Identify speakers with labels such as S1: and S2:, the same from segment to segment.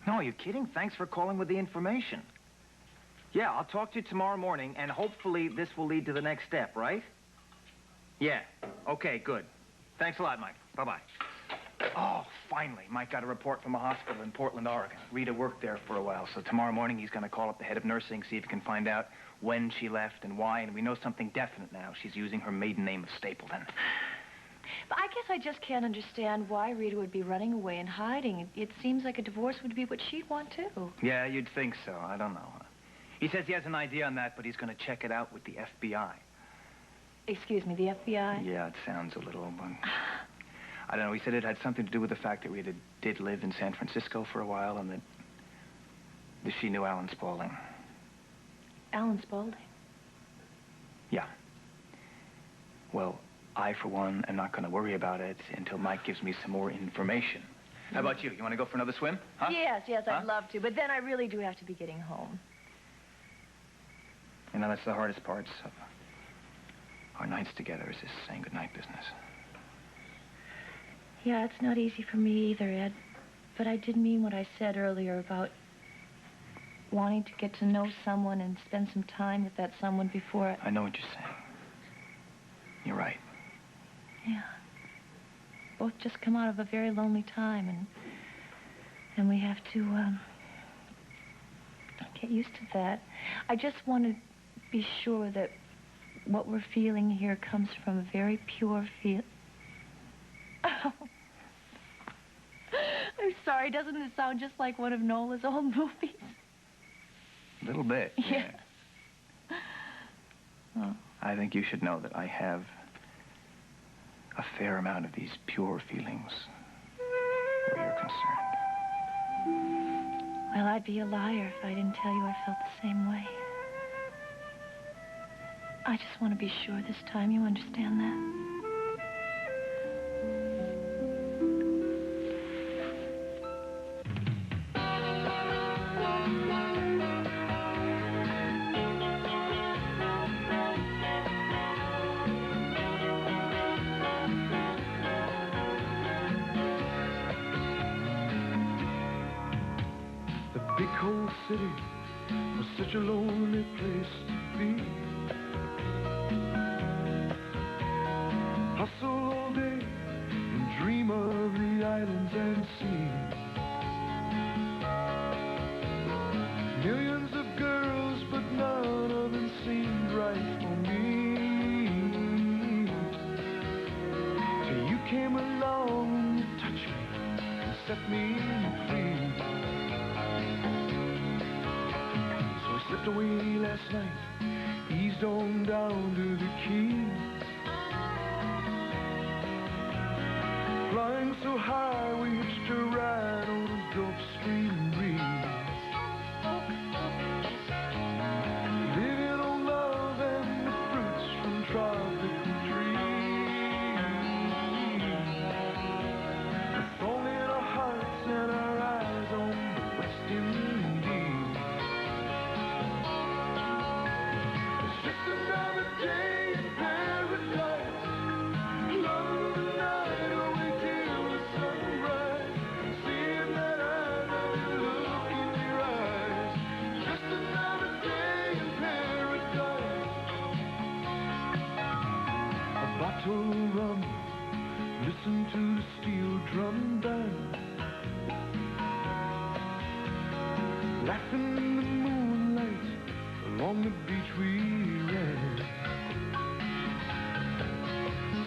S1: No, are you kidding? Thanks for calling with the information. Yeah, I'll talk to you tomorrow morning, and hopefully this will lead to the next step, right? Yeah. Okay, good. Thanks a lot, Mike. Bye-bye. Oh, finally. Mike got a report from a hospital in Portland, Oregon. Rita worked there for a while, so tomorrow morning he's going to call up the head of nursing, see if he can find out when she left and why, and we know something definite now. She's using her maiden name of Stapleton.
S2: But I guess I just can't understand why Rita would be running away and hiding. It seems like a divorce would be what she'd want, too.
S1: Yeah, you'd think so. I don't know. He says he has an idea on that, but he's going to check it out with the FBI.
S2: Excuse me, the FBI?
S1: Yeah, it sounds a little... I don't know. He said it had something to do with the fact that Rita did live in San Francisco for a while and that she knew Alan Spaulding.
S2: Alan Spaulding?
S1: Yeah. Well, I, for one, am not going to worry about it until Mike gives me some more information. How about you? You want to go for another swim? Huh?
S2: Yes, I'd love to. But then I really do have to be getting home.
S1: You know, that's the hardest parts of our nights together is this saying goodnight business.
S2: Yeah, it's not easy for me either, Ed. But I did mean what I said earlier about wanting to get to know someone and spend some time with that someone before
S1: I know what you're saying. You're right.
S2: Yeah. Both just come out of a very lonely time, and we have to, get used to that. I just want to be sure that what we're feeling here comes from a very pure feel. Oh. I'm sorry, doesn't it sound just like one of Nola's old movies?
S1: A little bit, yeah.
S2: Oh.
S1: I think you should know that I have a fair amount of these pure feelings where you're concerned.
S2: Well, I'd be a liar if I didn't tell you I felt the same way. I just want to be sure this time you understand that.
S3: City was such a lonely place to be. Hustle all day and dream of the islands and seas. Millions of girls, but none of them seemed right for me. Till you came along and you touched me and set me free. Slipped away last night, eased on down to the Keys. Flying so high, we hitched a ride on a Gulf Stream breeze. Living on love and the fruits from tropical trees. A song in our hearts and our eyes on the West Indies. Rum, listen to the steel drum band, laughing in the moonlight along the beach we ran,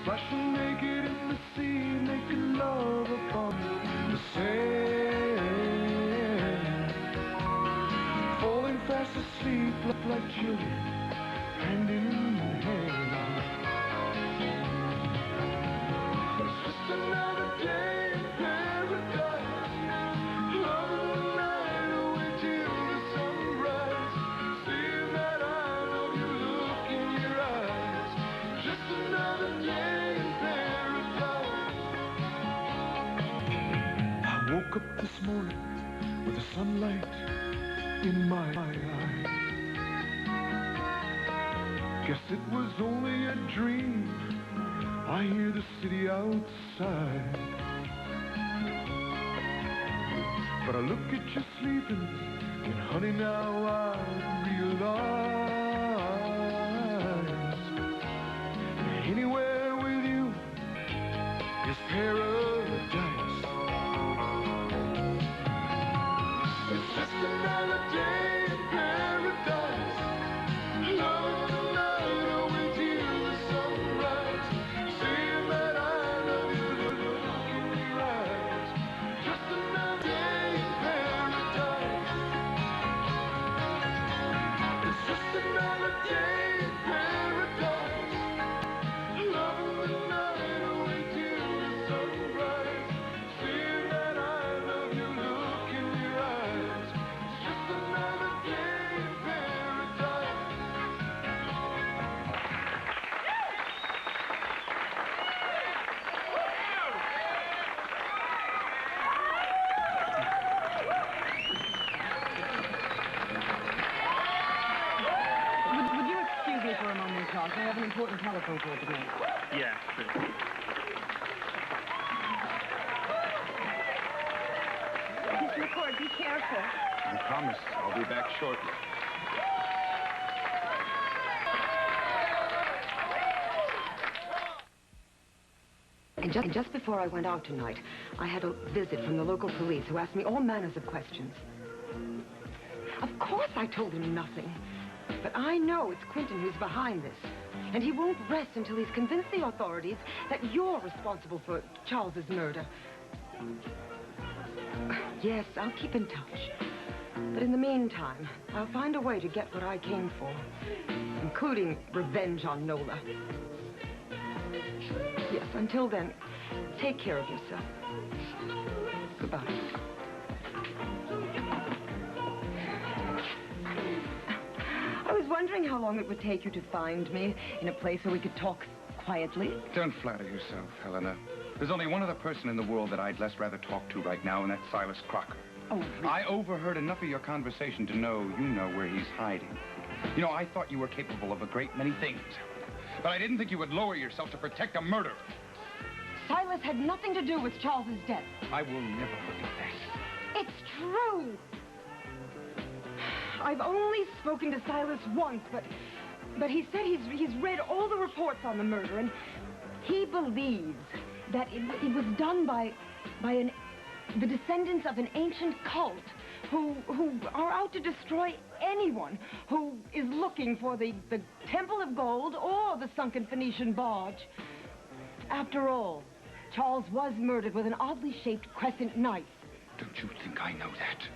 S3: splashing naked in the sea, making love upon the sand, falling fast asleep like children, hand in hand. Another day in paradise, loving the night away till the sunrise, seeing that I love you look in your eyes, just another day in paradise. I woke up this morning with the sunlight in my eyes. Guess it was only a dream. I hear the city outside. But I look at you sleeping, and honey, now I realize that anywhere with you is paradise. It's just another day in paradise. Love tonight with you, the sunrise. Saying that I love you, look in your eyes. Just another day in paradise. It's just another day in paradise. Love tonight with you, the sunrise. Saying that I love you, look in your eyes. It's just another day in paradise.
S4: Would you excuse me for a moment, Charles? I have an important telephone call to make.
S1: Yeah, sure.
S2: Mr. McCord, be careful.
S5: I promise I'll be back shortly.
S4: And just before I went out tonight, I had a visit from the local police who asked me all manners of questions. Of course I told him nothing. But I know it's Quentin who's behind this. And he won't rest until he's convinced the authorities that you're responsible for Charles's murder. Yes, I'll keep in touch. But in the meantime, I'll find a way to get what I came for, including revenge on Nola. Yes, until then, take care of yourself. Goodbye. I was wondering how long it would take you to find me in a place where we could talk quietly.
S5: Don't flatter yourself, Helena. There's only one other person in the world that I'd less rather talk to right now, and that's Silas Crocker.
S4: Oh,
S5: I overheard enough of your conversation to know you know where he's hiding. You know, I thought you were capable of a great many things, Helena. But I didn't think you would lower yourself to protect a murderer.
S4: Silas had nothing to do with Charles's death.
S5: I will never forget that.
S4: It's true. I've only spoken to Silas once, but he said he's read all the reports on the murder, and he believes that it was done by the descendants of an ancient cult who are out to destroy anyone who is looking for the Temple of Gold or the sunken Phoenician barge. After all, Charles was murdered with an oddly shaped crescent knife.
S5: Don't you think I know that?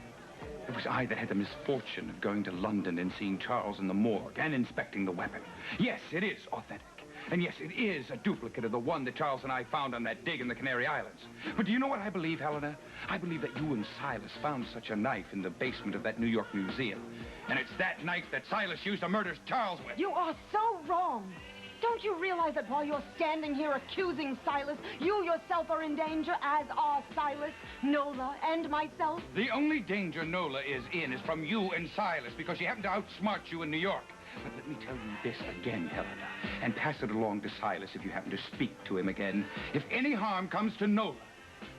S5: It was I that had the misfortune of going to London and seeing Charles in the morgue and inspecting the weapon. Yes, it is authentic. And yes, it is a duplicate of the one that Charles and I found on that dig in the Canary Islands. But do you know what I believe, Helena? I believe that you and Silas found such a knife in the basement of that New York museum. And it's that knife that Silas used to murder Charles with.
S4: You are so wrong. Don't you realize that while you're standing here accusing Silas, you yourself are in danger, as are Silas, Nola, and myself?
S5: The only danger Nola is in is from you and Silas, because she happened to outsmart you in New York. But let me tell you this again, Helena, and pass it along to Silas if you happen to speak to him again. If any harm comes to Nola,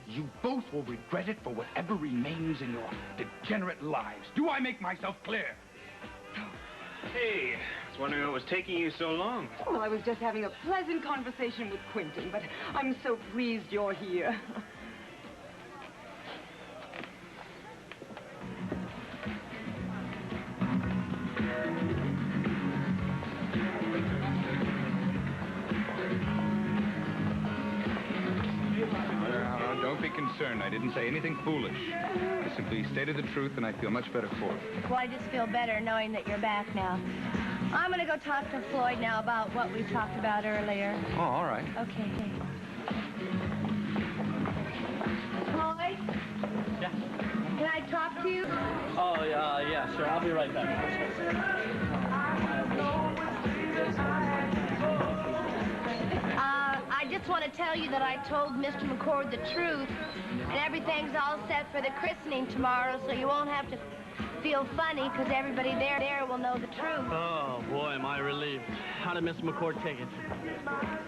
S5: you both will regret it for whatever remains in your degenerate lives. Do I make myself clear?
S6: Hey, I was wondering what was taking you so long.
S4: Well, I was just having a pleasant conversation with Quentin, but I'm so pleased you're here.
S5: Don't be concerned. I didn't say anything foolish. I simply stated the truth, and I feel much better for it.
S2: Well, I just feel better knowing that you're back now. I'm going to go talk to Floyd now about what we talked about earlier.
S5: Oh, all right.
S2: Okay. Floyd?
S6: Yeah.
S2: Can I talk to you?
S6: Oh, yeah, sure. I'll be right back.
S2: I just
S7: just want to tell you that I told Mr. McCord the truth, and everything's all set for the christening tomorrow, so you won't have to feel funny, because everybody there will know the truth.
S8: Oh, boy, am I relieved. How did Mr. McCord take it?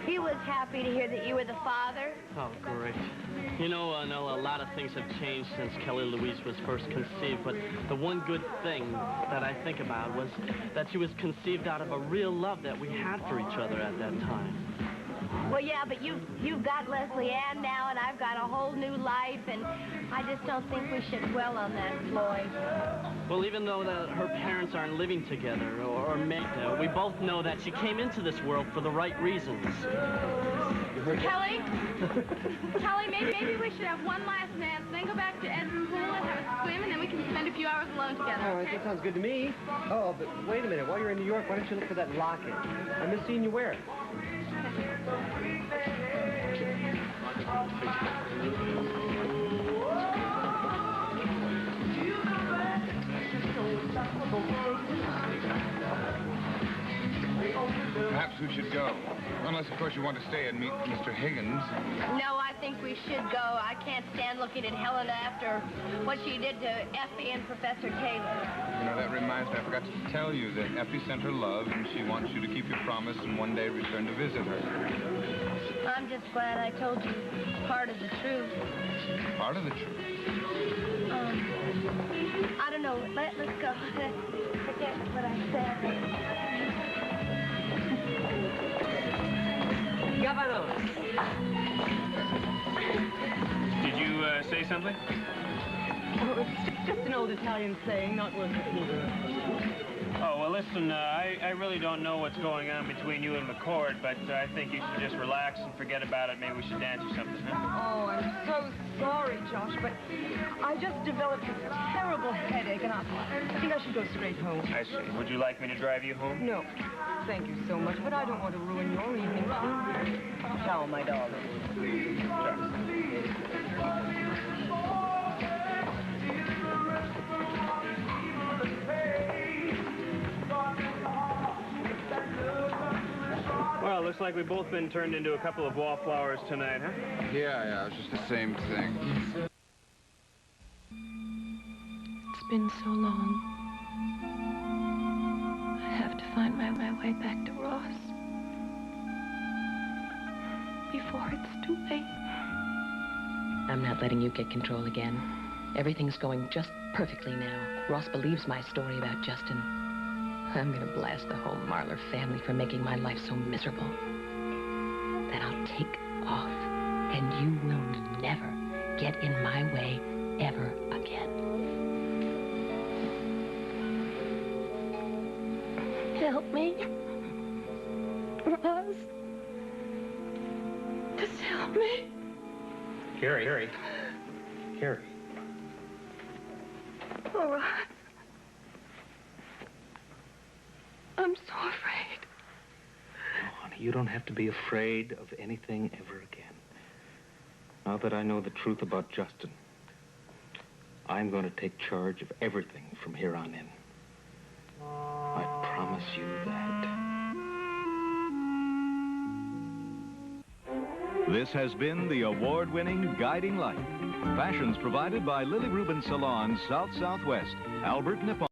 S7: He was happy to hear that you were the father.
S8: Oh, great. You know, Nola, a lot of things have changed since Kelly Louise was first conceived, but the one good thing that I think about was that she was conceived out of a real love that we had for each other at that time.
S7: Well, yeah, but you've got Leslie Ann now, and I've got a whole new life, and I just don't think we should dwell on that, Floyd.
S8: Well, even though that her parents aren't living together or married, we both know that she came into this world for the right reasons.
S9: Kelly? Kelly, maybe we should have one last dance, then go back to Ed's pool and have a swim, and then we can spend a few hours alone together.
S10: All right, that sounds good to me. Oh, but wait a minute. While you're in New York, why don't you look for that locket? I miss seeing you wear it.
S5: Perhaps we should go. Unless, of course, you want to stay and meet Mr. Higgins.
S7: No, I think we should go. I can't stand looking at Helena after what she did to Effie and Professor Taylor.
S5: You know, that reminds me, I forgot to tell you that Effie sent her love, and she wants you to keep your promise and one day return to visit her.
S7: I'm just glad I told you part of the truth.
S5: Part of the truth.
S7: I don't know. Let's go. Forget what I said.
S6: Did you say something?
S4: Oh, it's just an old Italian saying, not worth repeating.
S6: Oh, well, listen, I really don't know what's going on between you and McCord, but I think you should just relax and forget about it. Maybe we should dance or something, huh?
S4: Oh, I'm so sorry, Josh, but I just developed this terrible headache, and I think I should go straight home.
S6: I see. Would you like me to drive you home?
S4: No, thank you so much, but I don't want to ruin your evening, too. Ciao, my darling.
S6: Well, looks like we've both been turned into a couple of wallflowers tonight, huh?
S5: Yeah, it's just the same thing.
S2: It's been so long. I have to find my way back to Ross before it's too late.
S11: I'm not letting you get control again. Everything's going just perfectly now. Ross believes my story about Justin. I'm gonna blast the whole Marlar family for making my life so miserable. Then I'll take off, and you will never get in my way ever again.
S2: Help me. Ross. Just help me.
S1: Carrie.
S2: Oh, Ross. I'm so afraid.
S1: Oh, honey, you don't have to be afraid of anything ever again. Now that I know the truth about Justin, I'm going to take charge of everything from here on in. I promise you that.
S12: This has been the award-winning Guiding Light. Fashions provided by Lily Rubin Salon, South-Southwest, Albert Nippon.